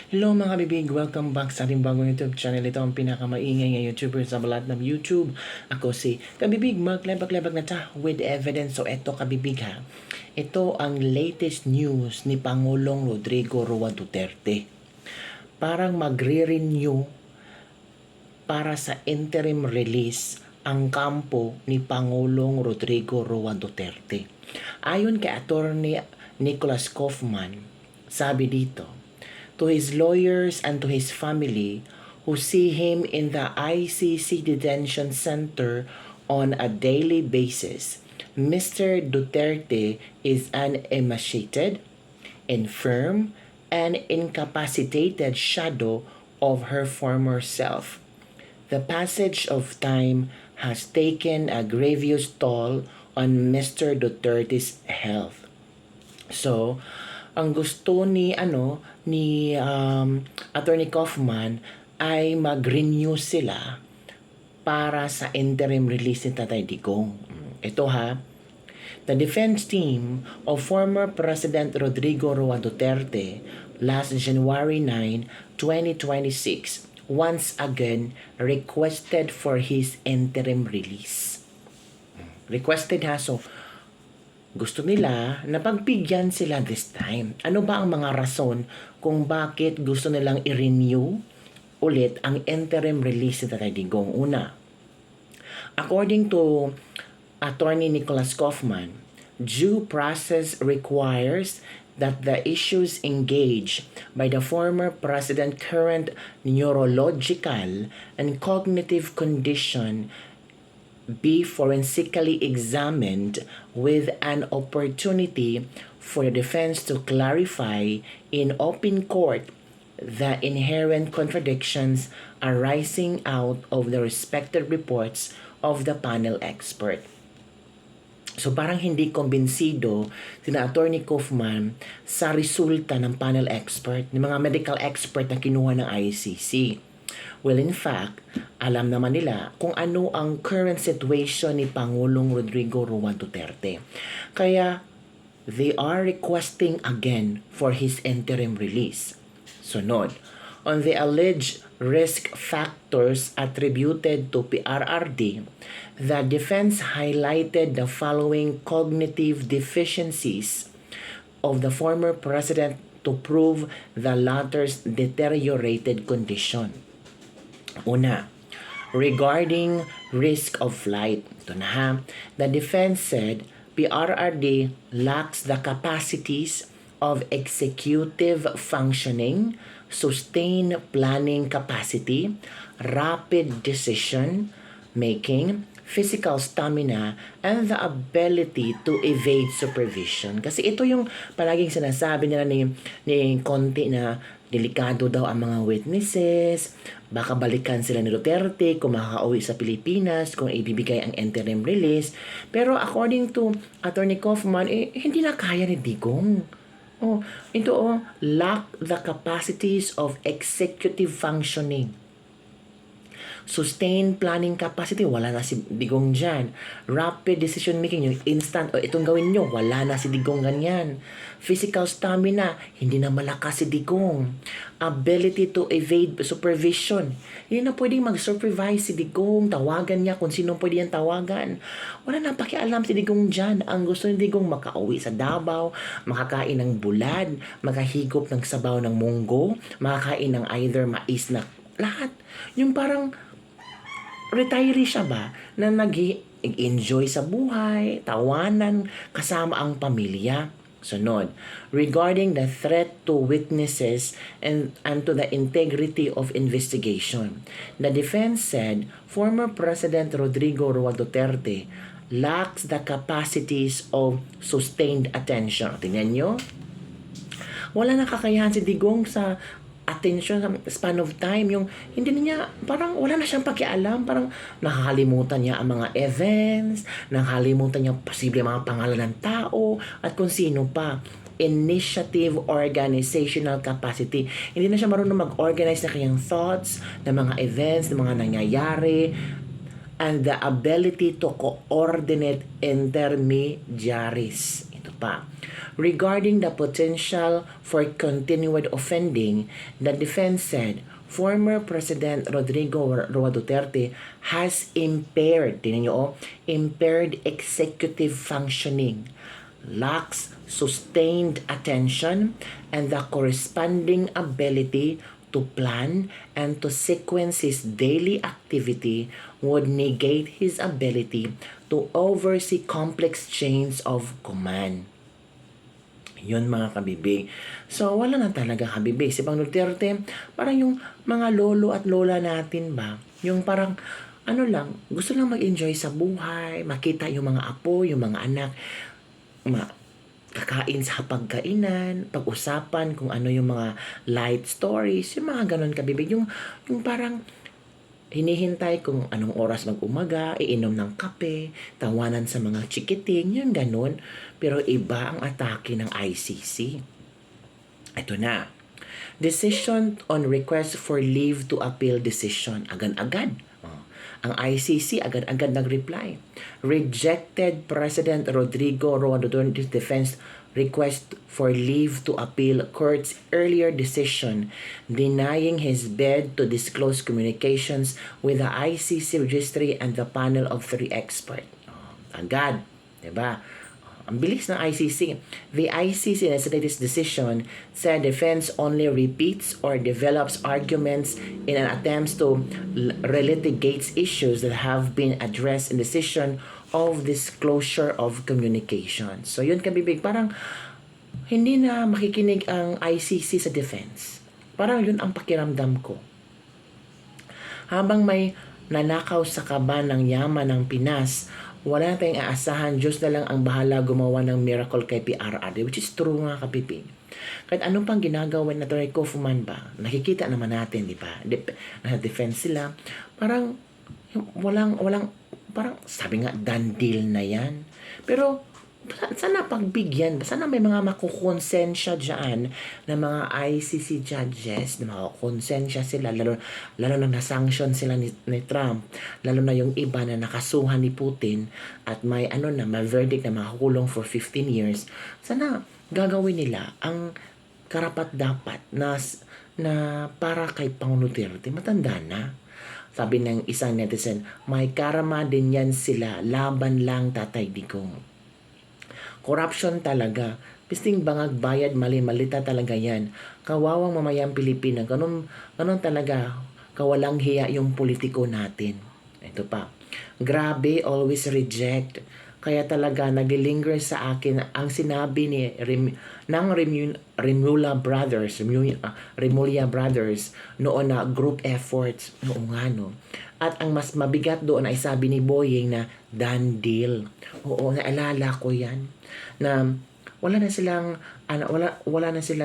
Hello mga bibig, welcome back sa ating bagong YouTube channel. Ito ang pinakamaingay ng YouTuber sa balat ng YouTube. Ako si Kabibig, maglebag-lebag na ta with evidence. So ito Kabibig ha, ito ang latest news ni Pangulong Rodrigo Roa Duterte. Parang magre-renew para sa interim release ang kampo ni Pangulong Rodrigo Roa Duterte. Ayon kay Attorney Nicholas Kaufman, sabi dito, to his lawyers and to his family who see him in the ICC detention center on a daily basis, Mr. Duterte is an emaciated, infirm, and incapacitated shadow of her former self. The passage of time has taken a grievous toll on Mr. Duterte's health. So, ang gusto ni Attorney Kaufman ay mag-renew sila para sa interim release ni Tatay Digong. Ito ha, the defense team of former President Rodrigo Roa Duterte last January 9, 2026 once again requested for his interim release. Requested ha, so gusto nila na pagbigyan sila this time. Ano ba ang mga rason kung bakit gusto nilang i-renew ulit ang interim release ni Tatay Digong? Una, according to Attorney Nicholas Kaufman, due process requires that the issues engaged by the former president current neurological and cognitive condition be forensically examined with an opportunity for the defense to clarify in open court the inherent contradictions arising out of the respective reports of the panel expert. So parang hindi kumbinsido sina Attorney Kaufman sa resulta ng panel expert, ng mga medical expert na kinuha ng ICC. Well, in fact, alam naman nila kung ano ang current situation ni Pangulong Rodrigo Roa Duterte. Kaya, they are requesting again for his interim release. Sunod, on the alleged risk factors attributed to PRRD, the defense highlighted the following cognitive deficiencies of the former president to prove the latter's deteriorated condition. Una, regarding risk of flight, ito na ha, the defense said PRRD lacks the capacities of executive functioning, sustained planning capacity, rapid decision making, physical stamina, and the ability to evade supervision. Kasi ito yung palaging sinasabi nila ni Conte na delikado daw ang mga witnesses, baka balikan sila ni Duterte kung makakauwi sa Pilipinas, kung ibibigay ang interim release. Pero according to Attorney Kaufman, hindi na kaya ni Digong. Lack the capacities of executive functioning. Sustained planning capacity, wala na si Digong dyan. Rapid decision making, yung instant, itong gawin nyo, wala na si Digong ganyan. Physical stamina, hindi na malakas si Digong. Ability to evade supervision, hindi na pwedeng mag-supervise si Digong, tawagan niya kung sino pwede yan tawagan. Wala na pakialam si Digong dyan. Ang gusto ni Digong makauwi sa Davao, makakain ng bulad, makahigop ng sabaw ng munggo, makakain ng either mais na lahat. Yung parang retiree siya ba na nag-enjoy sa buhay, tawanan, kasama ang pamilya. Sunod, regarding the threat to witnesses and to the integrity of investigation, the defense said former President Rodrigo Roa Duterte lacks the capacities of sustained attention. Tingnan nyo, wala na kakayahan si Digong sa attention sa span of time, yung hindi niya, parang wala na siyang pakialam, parang nakakalimutan niya ang mga events, nakakalimutan niya posible mga pangalan ng tao, at kung sino pa. Initiative, organizational capacity. Hindi na siya marunong mag-organize na kanyang thoughts, ng mga events, ng mga nangyayari, and the ability to coordinate intermediaries. Ito pa. Regarding the potential for continued offending, the defense said former President Rodrigo Roa Duterte has impaired executive functioning, lacks sustained attention, and the corresponding ability to plan and to sequence his daily activity would negate his ability to oversee complex chains of command. Yun mga kabibig. So, wala na talaga kabibig. Si Pang Duterte, parang yung mga lolo at lola natin ba, yung parang, gusto lang mag-enjoy sa buhay, makita yung mga apo, yung mga anak, kakain sa pagkainan, pag-usapan kung ano yung mga light stories, yung mga ganun kabibig. Yung parang, hinihintay kung anong oras mag-umaga, iinom ng kape, tawanan sa mga chikiting, yun ganun. Pero iba ang atake ng ICC. Ito na. Decision on request for leave to appeal decision. Agad-agad. Ang ICC agad-agad nag-reply. Rejected President Rodrigo Roa Duterte's defense request for leave to appeal court's earlier decision denying his bid to disclose communications with the ICC registry and the panel of 3 experts. Agad, 'di ba? Ang bilis ng ICC. The ICC in its latest decision said defense only repeats or develops arguments in an attempt to relitigate issues that have been addressed in decision of disclosure of communication. So yun kabibig, parang hindi na makikinig ang ICC sa defense. Parang yun ang pakiramdam ko. Habang may nanakaw sa kaban ng yaman ng Pinas, wala na tayong aasahan, Diyos na lang ang bahala gumawa ng miracle kay PRRD, which is true nga kapipig. Kahit anong pang ginagawa na Atty. Kaufman ba, nakikita naman natin, di ba? Na-defense sila. Parang, walang, parang sabi nga, done deal na yan. Pero, sana pagbigyan, sana may mga makukonsensya dyan na mga ICC judges, na makukonsensya sila, lalo na nasanction sila ni Trump, lalo na yung iba na nakasuhan ni Putin at may may verdict na makakulong for 15 years. Sana gagawin nila ang karapat-dapat na para kay Pangulong Duterte, matanda na. Sabi ng isang netizen, may karma din yan sila, laban lang Tatay Digong. Corruption talaga. Pisting bangag bayad, mali-malita talaga yan. Kawawang mamayang Pilipina. Ganun talaga. Kawalang hiya yung politiko natin. Ito pa. Grabe, always reject. Kaya talaga naglilinger sa akin ang sinabi ni Remulla Brothers noon na group efforts. Oo nga no. At ang mas mabigat doon ay sabi ni Boying na done deal. Oo, naalala ko yan. Na wala na silang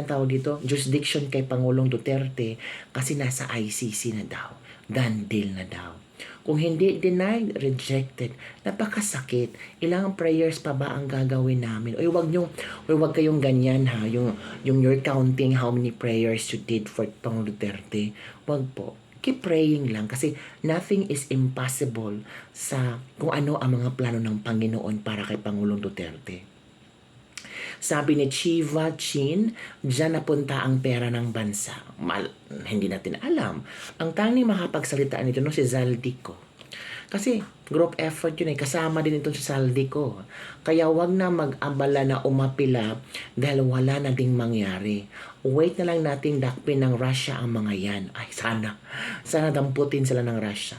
tawag dito, jurisdiction kay Pangulong Duterte kasi nasa ICC na daw. Done deal na daw. Kung hindi denied, rejected, napakasakit. Ilang prayers pa ba ang gagawin namin? Wag kayong ganyan ha, yung you're counting how many prayers you did for Pangulong Duterte. Wag po. Keep praying lang kasi nothing is impossible sa kung ano ang mga plano ng Panginoon para kay Pangulong Duterte. Sabi ni Chiva Chin, diyan napunta ang pera ng bansa. Hindi natin alam. Ang tanging makapagsalita nito si Zaldico. Kasi group effort yun kasama din ito si Zaldico. Kaya wag na mag-abala na umapila dahil wala na ding mangyari. Wait na lang nating dakpin ng Russia ang mga yan. Ay sana damputin sila ng Russia.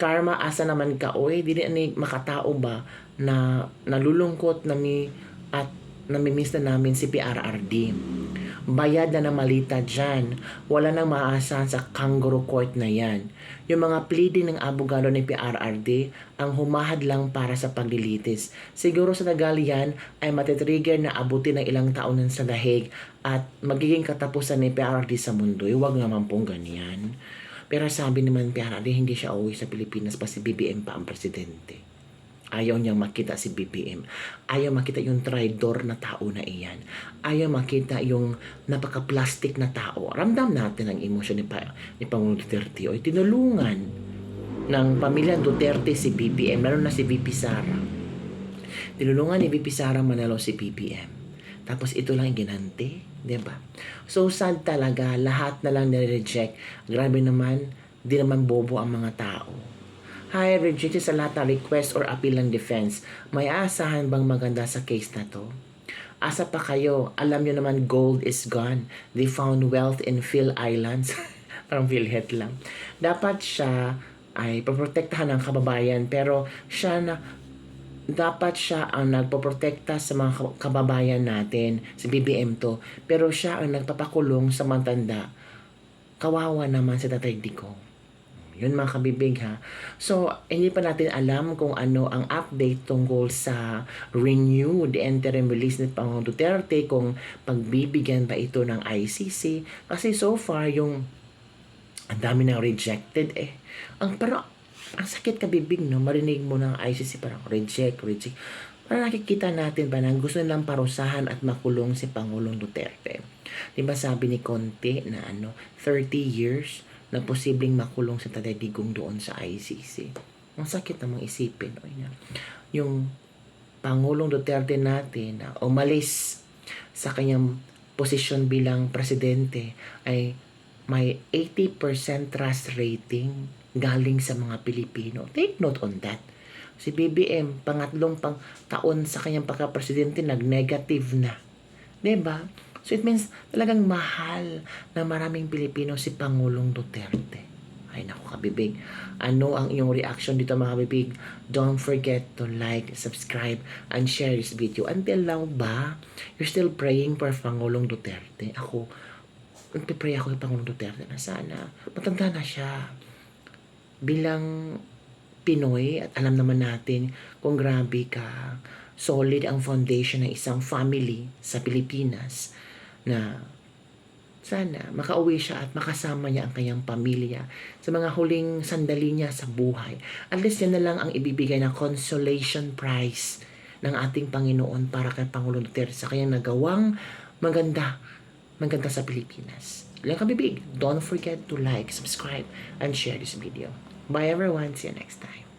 Karma, asa naman ka, dili ni makatao ba na nalulungkot at namimiss na namin si PRRD. Bayad na malita dyan. Wala nang maaasahan sa kangaroo court na yan. Yung mga pleading ng abogado ni PRRD ang humahad lang para sa paglilitis. Siguro sa tagal yan ay matitrigger na abutin ng ilang taon sa dahig at magiging katapusan ni PRRD sa mundo. Huwag naman pong ganyan. Pero sabi naman PRRD, hindi siya uwi sa Pilipinas pa si BBM pa ang presidente. Ayaw niyang makita si BBM. Ayaw makita yung traidor na tao na iyan. Ayaw makita yung napaka-plastic na tao. Ramdam natin ang emosyon ni Pangulong Duterte. Tinulungan ng pamilya Duterte si BBM, lalo na si VP Sara. Tinulungan ni VP Sara Manalo si BBM. Tapos ito lang yung ginanti, di ba? So sad talaga, lahat na lang nire-reject. Grabe naman, di naman bobo ang mga tao. Hi, rejected sa lahat ng request or appeal ng defense. May aasahan bang maganda sa case na to? Asa pa kayo? Alam nyo naman gold is gone. They found wealth in Phil Islands. Parang Philhead lang. Dapat siya ay paprotektahan ng kababayan pero dapat siya ang nagpoprotekta sa mga kababayan natin, si BBM to. Pero siya ang nagpapakulong sa matanda. Kawawa naman si Tatay Digong. Yun mga kabibig ha. So, hindi pa natin alam kung ano ang update tungkol sa renewed interim release ni Pangulong Duterte, kung pagbibigyan ba ito ng ICC. Kasi so far, ang dami na rejected eh. Pero, ang sakit kabibig, no? Marinig mo ng ICC, parang reject. Parang nakikita natin ba na gusto nilang parusahan at makulong si Pangulong Duterte. Diba sabi ni Conte na 30 years na posibleng makulong si Tatay Digong doon sa ICC. Ang sakit namang isipin. Yung Pangulong Duterte natin na umalis sa kanyang posisyon bilang presidente ay may 80% trust rating galing sa mga Pilipino. Take note on that. Si BBM, pangatlong taon sa kanyang pagka-presidente, nag-negative na. Diba? So it means talagang mahal na maraming Pilipino si Pangulong Duterte. Ay naku kabibig. Ano ang iyong reaction dito mga kabibig? Don't forget to like, subscribe, and share this video. Until now ba, you're still praying for Pangulong Duterte? Ako, nagpipray ako kay Pangulong Duterte na sana matanda na siya. Bilang Pinoy, at alam naman natin kung grabe ka, solid ang foundation ng isang family sa Pilipinas, na sana makauwi siya at makasama niya ang kanyang pamilya sa mga huling sandali niya sa buhay. At least yan na lang ang ibibigay na consolation prize ng ating Panginoon para kay Pangulong Duterte sa kanyang nagawang maganda sa Pilipinas. Lang kabibig, don't forget to like, subscribe, and share this video. Bye everyone, see you next time.